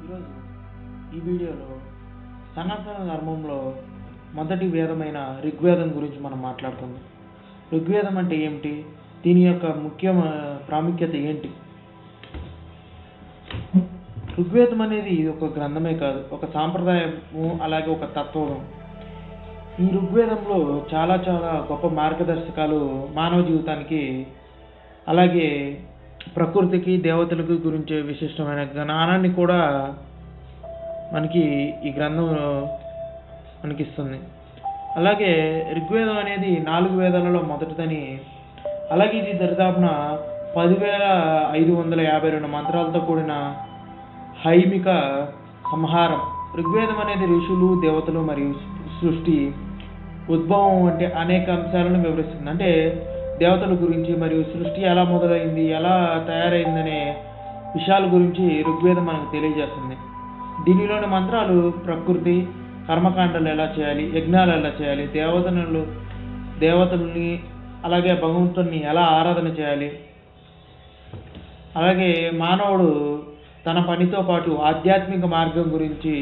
ఈరోజు ఈ వీడియోలో సనాతన ధర్మంలో మొదటి వేదమైన ఋగ్వేదం గురించి మనం మాట్లాడుకుందాం. ఋగ్వేదం అంటే ఏమిటి? దీని యొక్క ముఖ్య ప్రాముఖ్యత ఏంటి? ఋగ్వేదం అనేది ఒక గ్రంథమే కాదు, ఒక సాంప్రదాయము, అలాగే ఒక తత్వం. ఈ ఋగ్వేదంలో చాలా గొప్ప మార్గదర్శకాలు మానవ జీవితానికి, అలాగే ప్రకృతికి, దేవతలకు గురించి విశిష్టమైన జ్ఞానాన్ని కూడా మనకి ఈ గ్రంథం మనకిస్తుంది. అలాగే ఋగ్వేదం అనేది 4 వేదాలలో మొదటిదని, అలాగే ఇది దరిదాపున 10,552 మంత్రాలతో కూడిన హైమిక సంహారం. ఋగ్వేదం అనేది ఋషులు, దేవతలు మరియు సృష్టి ఉద్భవం వంటి అనేక అంశాలను వివరిస్తుంది. అంటే దేవతల గురించి మరియు సృష్టి ఎలా మొదలైంది, ఎలా తయారైందనే విషయాల గురించి ఋగ్వేదం మనకు తెలియజేస్తుంది. దీనిలోని మంత్రాలు ప్రకృతి, కర్మకాండాలు ఎలా చేయాలి, యజ్ఞాలు ఎలా చేయాలి, దేవతల్ని అలాగే భగవంతుని ఎలా ఆరాధన చేయాలి, అలాగే మానవుడు తన పనితో పాటు ఆధ్యాత్మిక మార్గం గురించి,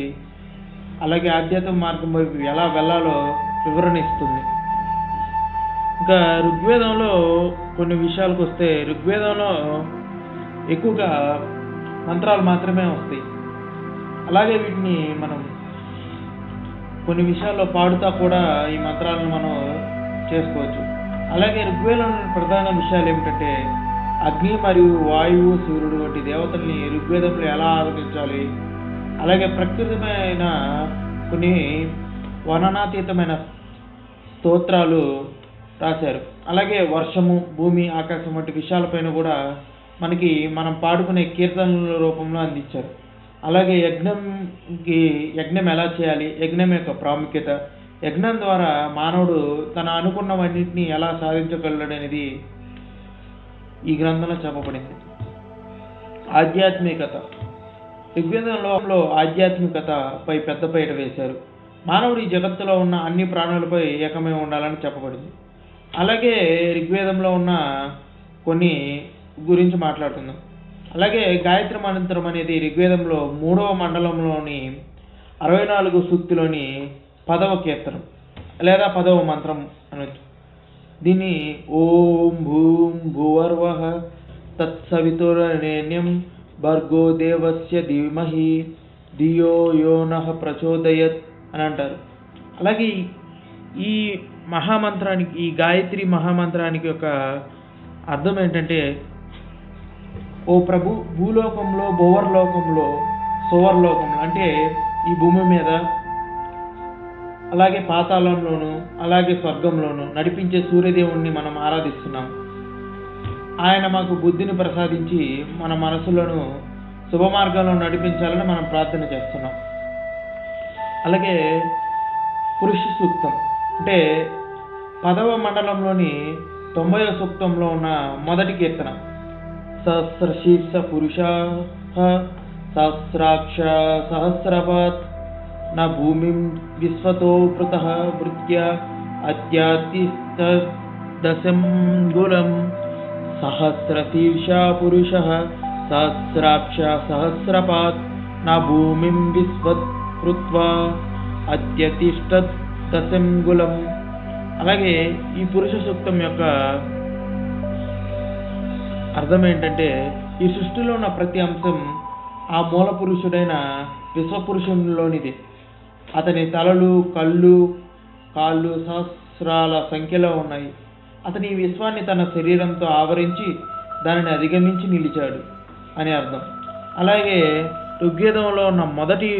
అలాగే ఆధ్యాత్మిక మార్గం వైపు ఎలా వెళ్ళాలో వివరణ ఇస్తుంది. ఇంకా ఋగ్వేదంలో కొన్ని విషయాలకు వస్తే, ఋగ్వేదంలో ఎక్కువగా మంత్రాలు మాత్రమే వస్తాయి. అలాగే వీటిని మనం కొన్ని విషయాల్లో పాడుతా కూడా ఈ మంత్రాలను మనం చేసుకోవచ్చు. అలాగే ఋగ్వేదంలోని ప్రధాన విషయాలు ఏమిటంటే, అగ్ని మరియు వాయువు, సూర్యుడు వంటి దేవతల్ని ఋగ్వేదంలో ఎలా ఆరాధించాలి, అలాగే ప్రకృతిమైన కొన్ని వర్ణనాతీతమైన స్తోత్రాలు రాశారు. అలాగే వర్షము, భూమి, ఆకాశం వంటి విషయాలపైన కూడా మనం పాడుకునే కీర్తనల రూపంలో అందించారు. అలాగే యజ్ఞం ఎలా చేయాలి, యజ్ఞం యొక్క ప్రాముఖ్యత, యజ్ఞం ద్వారా మానవుడు తన అనుకున్నవన్నింటినీ ఎలా సాధించగలడనేది ఈ గ్రంథంలో చెప్పబడింది. ఆధ్యాత్మికత. ఋగ్వేదంలో ఆధ్యాత్మికతపై పెద్దపీట వేశారు. మానవుడు ఈ జగత్తులో ఉన్న అన్ని ప్రాణులపై ఏకమై ఉండాలని చెప్పబడింది. అలాగే ఋగ్వేదంలో ఉన్న కొన్ని గురించి మాట్లాడుకుందాం. అలాగే గాయత్రి మంత్రం అనేది ఋగ్వేదంలో 3వ మండలంలోని 64 సూక్తిలోని 10వ కీర్తనం లేదా 10వ మంత్రం అనొచ్చు. దీన్ని ఓం భూం భూవర్వః తత్సవితుర్వరేణ్యం భర్గో దేవస్య ధీమహి ధియో యో నః ప్రచోదయత్ అని అంటారు. అలాగే ఈ మహామంత్రానికి, ఈ గాయత్రి మహామంత్రానికి యొక్క అర్థం ఏంటంటే, ఓ ప్రభు, భూలోకంలో, భువర్లోకంలో, సువర్లోకంలో అంటే ఈ భూమి మీద, అలాగే పాతాళంలోను, అలాగే స్వర్గంలోను నడిపించే సూర్యదేవుణ్ణి మనం ఆరాధిస్తున్నాం. ఆయన మాకు బుద్ధిని ప్రసాదించి మన మనసులను శుభ మార్గంలో నడిపించాలని మనం ప్రార్థన చేస్తున్నాం. అలాగే పురుష సూక్తం అంటే 10వ మండలంలోని 90వ సూక్తంలో ఉన్న మొదటి కీర్తన. సహస్రశీర్ష పురుషః సహస్రాక్ష సహస్రపాత్ న భూమిం విశ్వతో పృతః భృత్య అత్యాతిష్టదశంగులం సహస్రశీర్ష పురుషః సహస్రాక్ష సహస్రపాత్ న భూమిం విశ్వత్ కృత్వా అత్యతిష్టదశంగులం. అలాగే ఈ పురుష సూక్తం యొక్క అర్థం ఏంటంటే, ఈ సృష్టిలో ఉన్న ప్రతి అంశం ఆ మూల పురుషుడైన విశ్వపురుషునిలోనిది. అతని తలలు, కళ్ళు, కాళ్ళు సహస్రాల సంఖ్యలో ఉన్నాయి. అతని ఈ విశ్వాన్ని తన శరీరంతో ఆవరించి దానిని అధిగమించి నిలిచాడు అని అర్థం. అలాగే ఋగ్వేదంలో ఉన్న మొదటి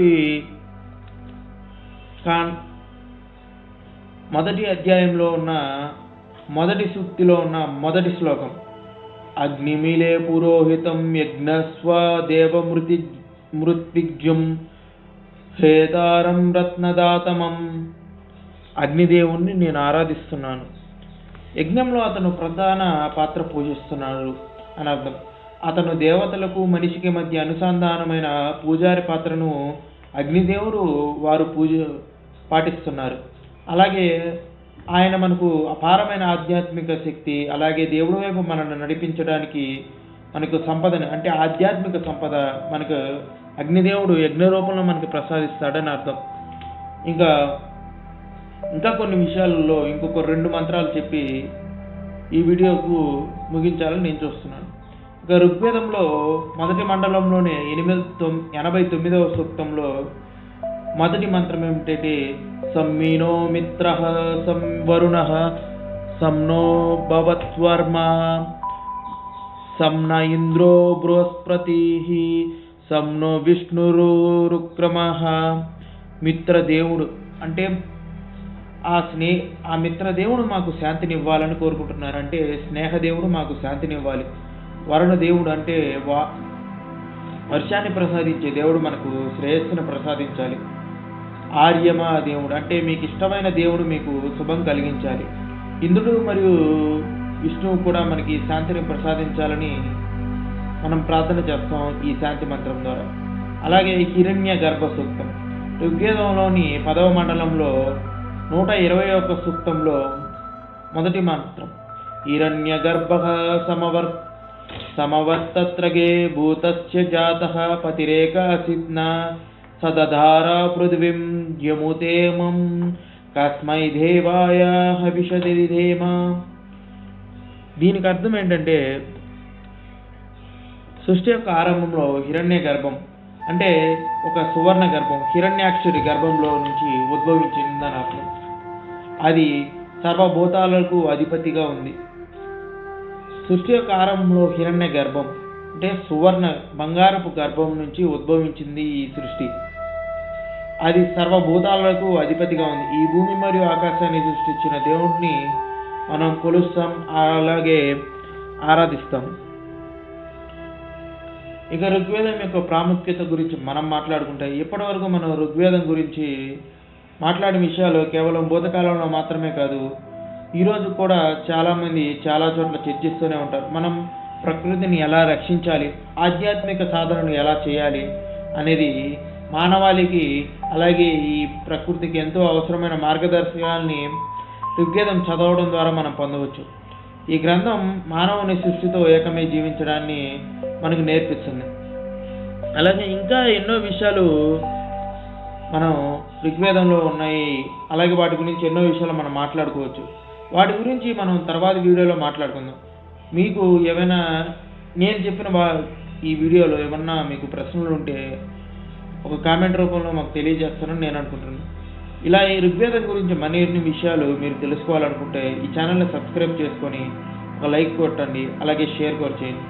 అధ్యాయంలో ఉన్న మొదటి సూక్తిలో ఉన్న మొదటి శ్లోకం. అగ్నిమిలే పురోహితం యజ్ఞస్వ దేవమృత్విజ్యం హేతారం రత్నదాతమం. అగ్నిదేవుణ్ణి నేను ఆరాధిస్తున్నాను. యజ్ఞంలో అతను ప్రధాన పాత్ర పోషిస్తున్నాడు అని అర్థం. అతను దేవతలకు, మనిషికి మధ్య అనుసంధానమైన పూజారి పాత్రను అగ్నిదేవుడు వారు పాటిస్తున్నారు. అలాగే ఆయన మనకు అపారమైన ఆధ్యాత్మిక శక్తి, అలాగే దేవుడి వైపు మనల్ని నడిపించడానికి మనకు సంపదని, అంటే ఆధ్యాత్మిక సంపద మనకు అగ్నిదేవుడు యజ్ఞ రూపంలో మనకి ప్రసాదిస్తాడని అర్థం. ఇంకా కొన్ని విషయాలలో ఇంకొక 2 మంత్రాలు చెప్పి ఈ వీడియోకు ముగించాలని నేను చూస్తున్నాను. ఇక ఋగ్వేదంలో మొదటి మండలంలోనే 89వ సూక్తంలో మొదటి మంత్రం ఏమిటంటే సమ్మీనో మిత్ర సం వరుణ సమ్నో భవత్వర్మ సమ్న ఇంద్రో బృహస్పతి సమ్నో విష్ణురుక్రమ. మిత్రదేవుడు అంటే ఆ మిత్రదేవుడు మాకు శాంతినివ్వాలని కోరుకుంటున్నారు. అంటే స్నేహదేవుడు మాకు శాంతినివ్వాలి. వరుణదేవుడు అంటే వర్షాన్ని ప్రసాదించే దేవుడు మనకు శ్రేయస్సును ప్రసాదించాలి. ఆర్యమ దేవుడు అంటే మీకు ఇష్టమైన దేవుడు మీకు శుభం కలిగించాలి. ఇంద్రుడు మరియు విష్ణువు కూడా మనకి శాంతిని ప్రసాదించాలని మనం ప్రార్థన చేస్తాం ఈ శాంతి మంత్రం ద్వారా. అలాగే హిరణ్య గర్భ సూక్తం ఋగ్వేదంలోని 10వ మండలంలో 121 సూక్తంలో మొదటి మంత్రం హిరణ్య గర్భ సమవర్తత్రగే భూతస్య జాతః పతిరేకాసిద్న సదధార పృథివీం యముతేమం కస్మై దేవాయ హవిషదిధేమ. దీనికి అర్థం ఏంటంటే సృష్టి యొక్క ఆరంభంలో హిరణ్య గర్భం అంటే ఒక సువర్ణ గర్భం హిరణ్యాక్షుడి గర్భంలో నుంచి ఉద్భవించిందని అర్థం. అది సర్వభూతాలకు అధిపతిగా ఉంది. సృష్టి యొక్క ఆరంభంలో హిరణ్య గర్భం అంటే సువర్ణ బంగారపు గర్భం నుంచి ఉద్భవించింది ఈ సృష్టి. అది సర్వభూతాలకు అధిపతిగా ఉంది. ఈ భూమి మరియు ఆకాశాన్ని సృష్టించిన దేవుడిని మనం కొలుస్తాం, అలాగే ఆరాధిస్తాం. ఇక ఋగ్వేదం యొక్క ప్రాముఖ్యత గురించి మనం మాట్లాడుకుంటే ఇప్పటి వరకు మనం ఋగ్వేదం గురించి మాట్లాడిన విషయాలు కేవలం భూతకాలంలో మాత్రమే కాదు, ఈరోజు కూడా చాలామంది చాలా చోట్ల చర్చిస్తూనే ఉంటారు. మనం ప్రకృతిని ఎలా రక్షించాలి, ఆధ్యాత్మిక సాధనలు ఎలా చేయాలి అనేది మానవాళికి అలాగే ఈ ప్రకృతికి ఎంతో అవసరమైన మార్గదర్శకాలని ఋగ్వేదం చదవడం ద్వారా మనం పొందవచ్చు. ఈ గ్రంథం మానవుని సృష్టితో ఏకమై జీవించడాన్ని మనకు నేర్పిస్తుంది. అలాగే ఇంకా ఎన్నో విషయాలు మనం ఋగ్వేదంలో ఉన్నాయి. అలాగే వాటి గురించి ఎన్నో విషయాలు మనం మాట్లాడుకోవచ్చు. వాటి గురించి మనం తర్వాత వీడియోలో మాట్లాడుకుందాం. మీకు ఏమైనా నేను చెప్పిన ఈ వీడియోలో ఏమన్నా మీకు ప్రశ్నలు ఉంటే ఒక కామెంట్ రూపంలో మాకు తెలియజేస్తారని నేను అనుకుంటున్నాను. ఇలా ఈ ఋగ్వేదం గురించి మరిన్ని విషయాలు మీరు తెలుసుకోవాలనుకుంటే ఈ ఛానల్ని సబ్స్క్రైబ్ చేసుకొని ఒక లైక్ కొట్టండి, అలాగే షేర్ కూడా చేయండి.